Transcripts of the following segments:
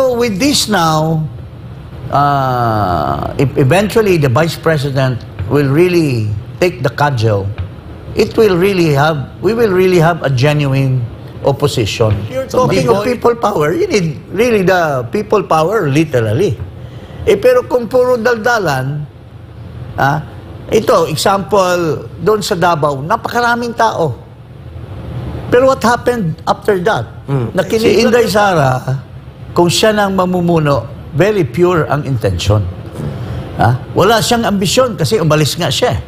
Pero with this now, if eventually the Vice President will really take the cudgel, we will really have a genuine opposition. You're talking of people power, you need really the people power, literally. Pero kung puro daldalan, ito, example, doon sa Davao, napakaraming tao. Pero what happened after that? Si Inday Sara, kung siya nang mamumuno, very pure ang intention. Wala siyang ambisyon kasi umalis nga siya.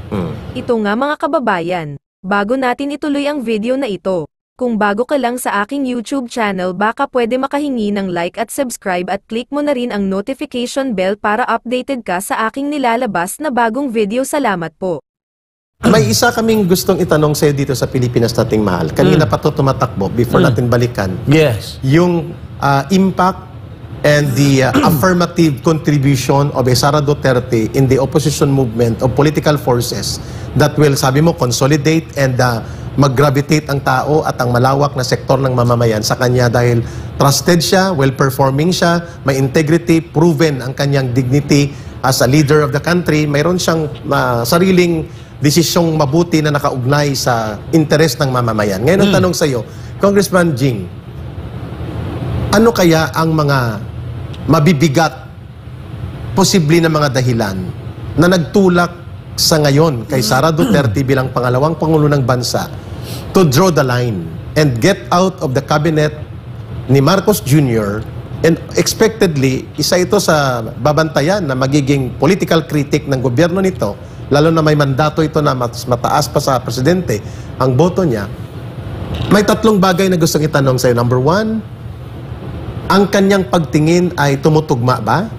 Ito nga mga kababayan, bago natin ituloy ang video na ito, kung bago ka lang sa aking YouTube channel baka pwede makahingi ng like at subscribe at click mo na rin ang notification bell para updated ka sa aking nilalabas na bagong video. Salamat po. May isa kaming gustong itanong sa'yo dito sa Pilipinas nating mahal. Kanina pa ito tumatakbo before natin balikan. Yes. Yung impact and the affirmative contribution of Sara Duterte in the opposition movement of political forces that will, sabi mo, consolidate and mag-gravitate ang tao at ang malawak na sektor ng mamamayan sa kanya dahil trusted siya, well-performing siya, may integrity, proven ang kanyang dignity as a leader of the country, mayroon siyang sariling desisyong mabuti na nakaugnay sa interes ng mamamayan. Ngayon ang tanong sa iyo, Congressman Jing, ano kaya ang mga mabibigat, posible na mga dahilan na nagtulak sa ngayon kay Sara Duterte bilang pangalawang Pangulo ng Bansa to draw the line and get out of the cabinet ni Marcos Jr. and expectedly, isa ito sa babantayan na magiging political critic ng gobyerno nito, lalo na may mandato ito na mas mataas pa sa presidente ang boto niya. May tatlong bagay na gustong itanong sa'yo. Number one, ang kanyang pagtingin ay tumutugma ba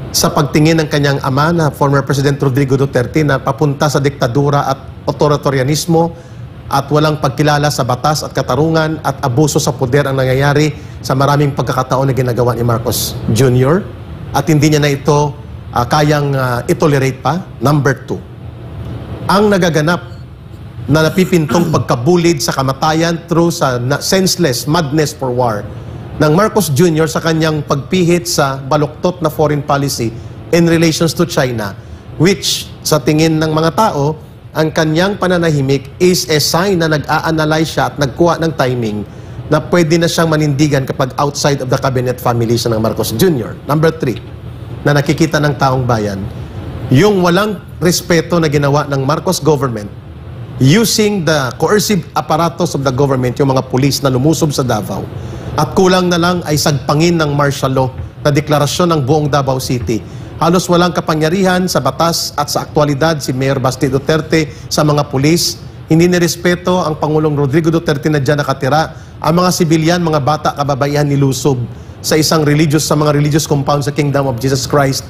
sa pagtingin ng kanyang ama na former President Rodrigo Duterte na papunta sa diktadura at authoritarianismo at walang pagkilala sa batas at katarungan at abuso sa poder ang nangyayari sa maraming pagkakataon na ginagawa ni Marcos Jr. at hindi niya na ito kayang itolerate pa? Number two, ang nagaganap na napipintong pagkabulid sa kamatayan through sa senseless madness for war ng Marcos Jr. sa kanyang pagpihit sa baluktot na foreign policy in relations to China, which sa tingin ng mga tao, ang kanyang pananahimik is a sign na nag-a-analyze siya at nagkuha ng timing na pwede na siyang manindigan kapag outside of the cabinet family siya ng Marcos Jr. Number three, na nakikita ng taong bayan, yung walang respeto na ginawa ng Marcos government using the coercive apparatus of the government, yung mga pulis na lumusob sa Davao, at kulang na lang ay sagpangin ng martial law na deklarasyon ng buong Davao City. Halos walang kapangyarihan sa batas at sa aktwalidad si Mayor Basti Duterte sa mga pulis. Hindi nirespeto ang Pangulong Rodrigo Duterte na dyan nakatira. Ang mga sibilyan, mga bata, kababaihan nilusob sa mga religious compound sa Kingdom of Jesus Christ.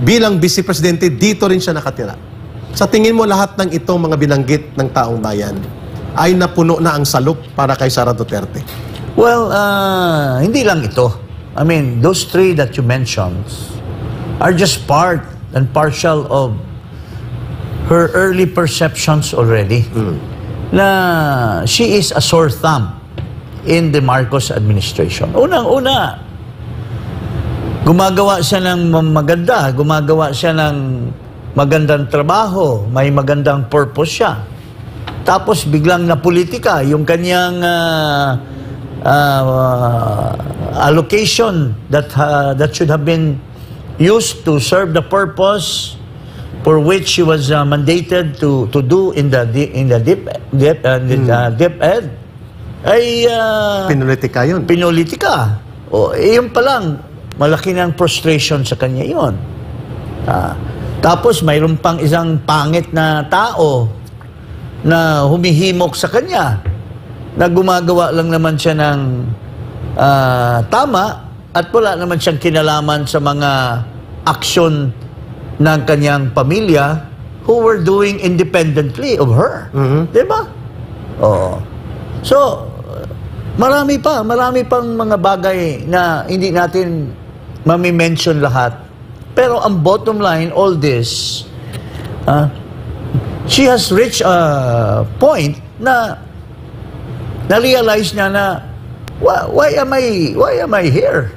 Bilang Vice Presidente, dito rin siya nakatira. Sa tingin mo lahat ng itong mga binanggit ng taong bayan ay napuno na ang salop para kay Sara Duterte? Well, hindi lang ito. I mean, those three that you mentioned are just part and partial of her early perceptions already. Na she is a sore thumb in the Marcos administration. Unang-una, gumagawa siya ng maganda, gumagawa siya ng magandang trabaho, may magandang purpose siya. Tapos biglang na politika, yung kanyang allocation that should have been used to serve the purpose for which she was mandated to do in the DepEd ay Pinulitika yun. Pinulitika. Yun pa lang, malaki ng frustration sa kanya yun. Tapos mayroon pang isang pangit na tao na humihimok sa kanya na gumagawa lang naman siya ng tama at wala naman siyang kinalaman sa mga aksyon ng kanyang pamilya who were doing independently of her. Diba? Oo. So, marami pang mga bagay na hindi natin mami-mention lahat. Pero ang bottom line, all this, she has reached a point na na-realize niya na why am I here?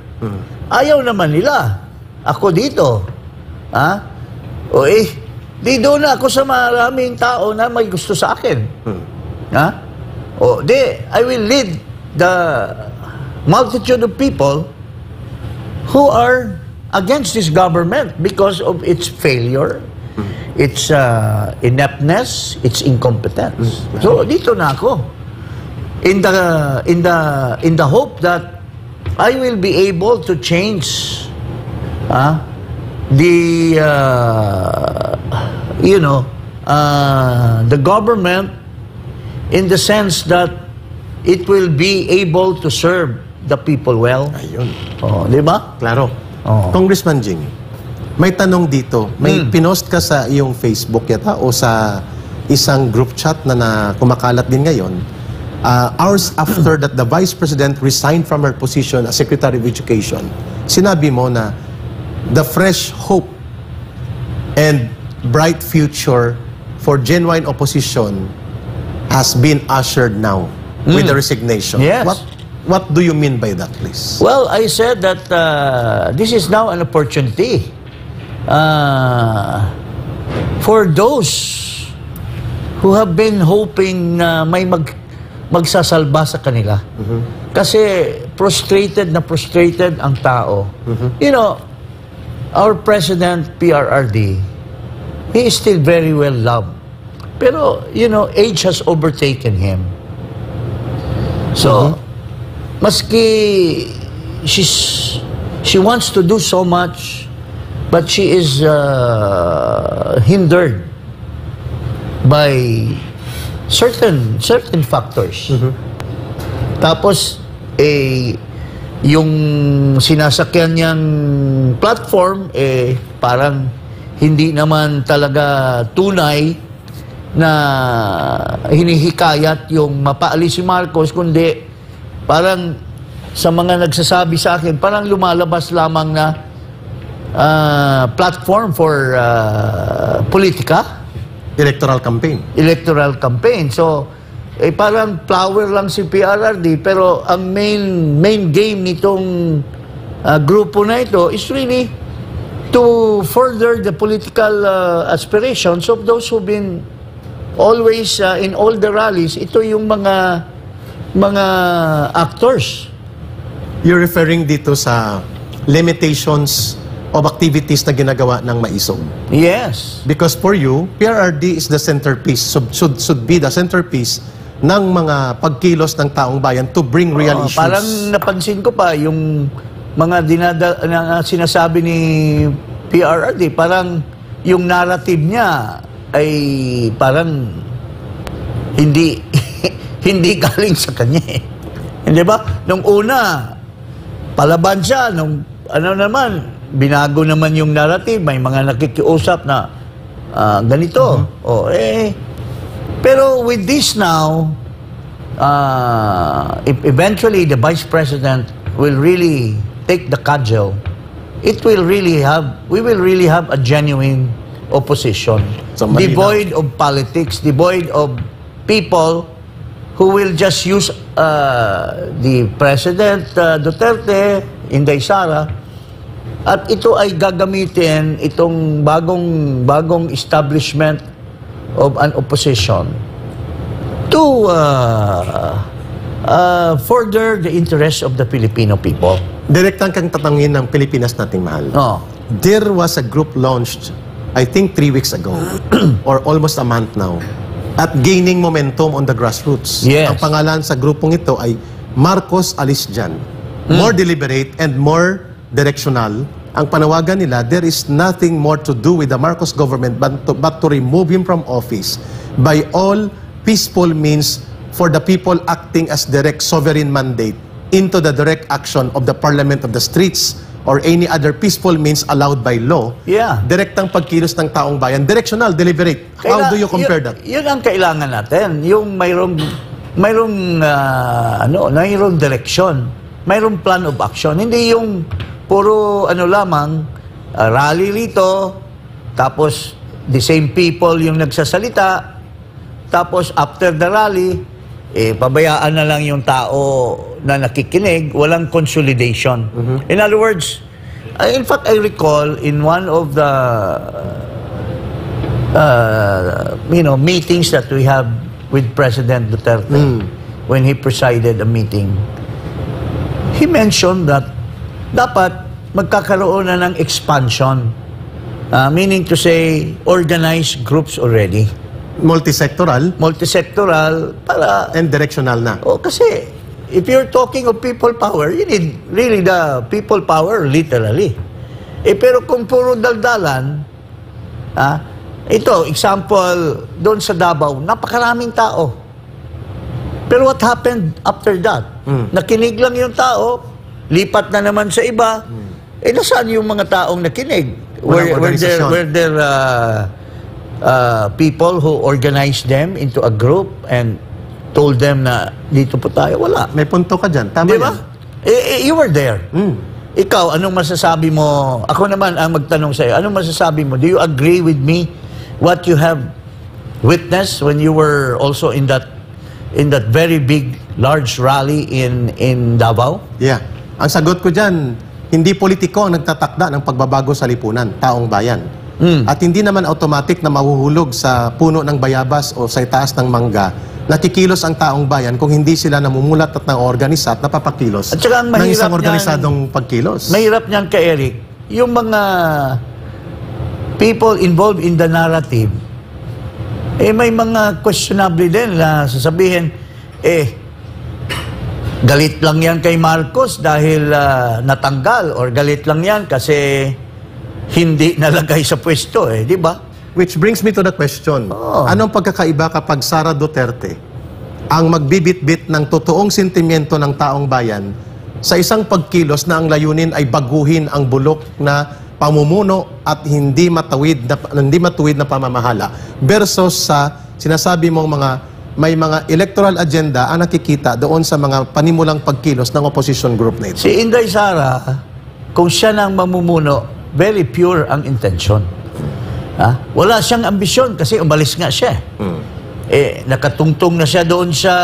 ayaw naman nila. Ako dito. Ha? O di doon na ako sa maraming tao na may gusto sa akin. Ha? O I will lead the multitude of people who are against this government because of its failure, its ineptness, its incompetence. So dito na ako. In the hope that I will be able to change the government in the sense that it will be able to serve the people well. Ayun. Oh, di ba? Klaro. Oo. Congressman Jing, may tanong dito. May pinost ka sa iyong Facebook yata o sa isang group chat na kumakalat din ngayon. Hours after that the Vice President resigned from her position as Secretary of Education, sinabi mo na the fresh hope and bright future for genuine opposition has been ushered now with the resignation. Yes. What do you mean by that, please? Well, I said that this is now an opportunity for those who have been hoping na may magsasalba sa kanila. Kasi frustrated ang tao. You know, our President, PRRD, he is still very well loved. Pero, you know, age has overtaken him. So, maski she wants to do so much, but she is hindered by certain factors. Tapos, yung sinasakyan niyang platform, parang hindi naman talaga tunay na hinihikayat yung mapaalis si Marcos, kundi parang sa mga nagsasabi sa akin, parang lumalabas lamang na platform for politika. Electoral campaign. Electoral campaign. So, parang flower lang si PRRD, pero ang main game nitong grupo na ito is really to further the political aspirations of those who've been always in all the rallies. Ito yung mga actors. You're referring dito sa limitations of activities na ginagawa ng Maisog. Yes. Because for you, PRRD is the centerpiece, should be the centerpiece ng mga pagkilos ng taong bayan to bring real issues. Parang napansin ko pa yung mga sinasabi ni PRRD, parang yung narrative niya ay parang hindi galing sa kanya eh. Hindi ba? Nung una, palaban siya. Nung naman, binago naman yung narrative. May mga nakikiusap na ganito. Pero with this now, if eventually the Vice President will really take the cudgel, we will really have a genuine opposition. Devoid of politics, devoid of people who will just use the President Duterte, Inday Sara, at ito ay gagamitin itong bagong establishment of an opposition to further the interests of the Filipino people. Direktang kang tatangin ng Pilipinas nating mahal. There was a group launched, I think 3 weeks ago, or almost a month now, at gaining momentum on the grassroots. Yes. Ang pangalan sa grupong ito ay Marcos Alis Dyan. More deliberate and more directional. Ang panawagan nila, there is nothing more to do with the Marcos government but to remove him from office by all peaceful means for the people acting as direct sovereign mandate into the direct action of the parliament of the streets or any other peaceful means allowed by law. Yeah. Direktang pagkilos ng taong bayan. Directional, deliberate. How do you compare that? Yun ang kailangan natin. Yung mayroong direction. Mayroong plan of action. Hindi yung puro lamang, rally rito, tapos the same people yung nagsasalita, tapos after the rally, pabayaan na lang yung tao na nakikinig, walang consolidation. In other words, in fact, I recall in one of the meetings that we have with President Duterte, when he presided a meeting, he mentioned that dapat magkakaroon na ng expansion, meaning to say, organized groups already. Multisectoral Multisectoral para... and directional na. Oh, kasi if you're talking of people power, you need really the people power literally. Pero kung puro daldalan, ito, example, doon sa Davao, napakaraming tao. Pero what happened after that? Nakinig lang yung tao, lipat na naman sa iba. Nasaan yung mga taong nakinig? Were there people who organized them into a group and told them na dito po tayo? Wala. May punto ka dyan. Tama Di ba? yan. You were there. Ikaw, anong masasabi mo? Ako naman ang magtanong sa'yo. Anong masasabi mo? Do you agree with me what you have witnessed when you were also in that very big, large rally in Davao? Yeah. Ang sagot ko dyan, hindi politiko ang nagtatakda ng pagbabago sa lipunan, taong bayan. At hindi naman automatic na mahuhulog sa puno ng bayabas o sa itaas ng mangga, nakikilos ang taong bayan kung hindi sila namumulat at nang-organisa at napapakilos At saka ang ng mahirap isang organisadong pagkilos. Mahirap niyan ka, Eric. Yung mga people involved in the narrative, may mga questionable din na sasabihin, galit lang yan kay Marcos dahil natanggal, or galit lang yan kasi hindi nalagay sa pwesto, di ba? Which brings me to the question, anong pagkakaiba kapag Sara Duterte ang magbibit-bit ng totoong sentimiento ng taong bayan sa isang pagkilos na ang layunin ay baguhin ang bulok na pamumuno at hindi matuwid na pamamahala versus sa sinasabi mong may mga electoral agenda ang nakikita doon sa mga panimulang pagkilos ng opposition group na ito. Si Inday Sara, kung siya nang mamumuno, very pure ang intention. Wala siyang ambisyon kasi umalis nga siya. Nakatungtong na siya doon sa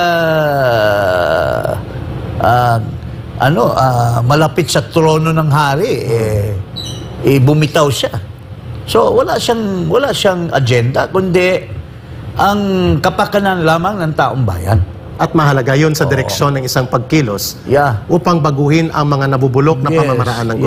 malapit sa trono ng hari. Bumitaw siya. So wala siyang agenda kundi ang kapakanan lamang ng taong bayan. At mahalaga yun sa direksyon ng isang pagkilos upang baguhin ang mga nabubulok na pamamaraan ng gobyerno.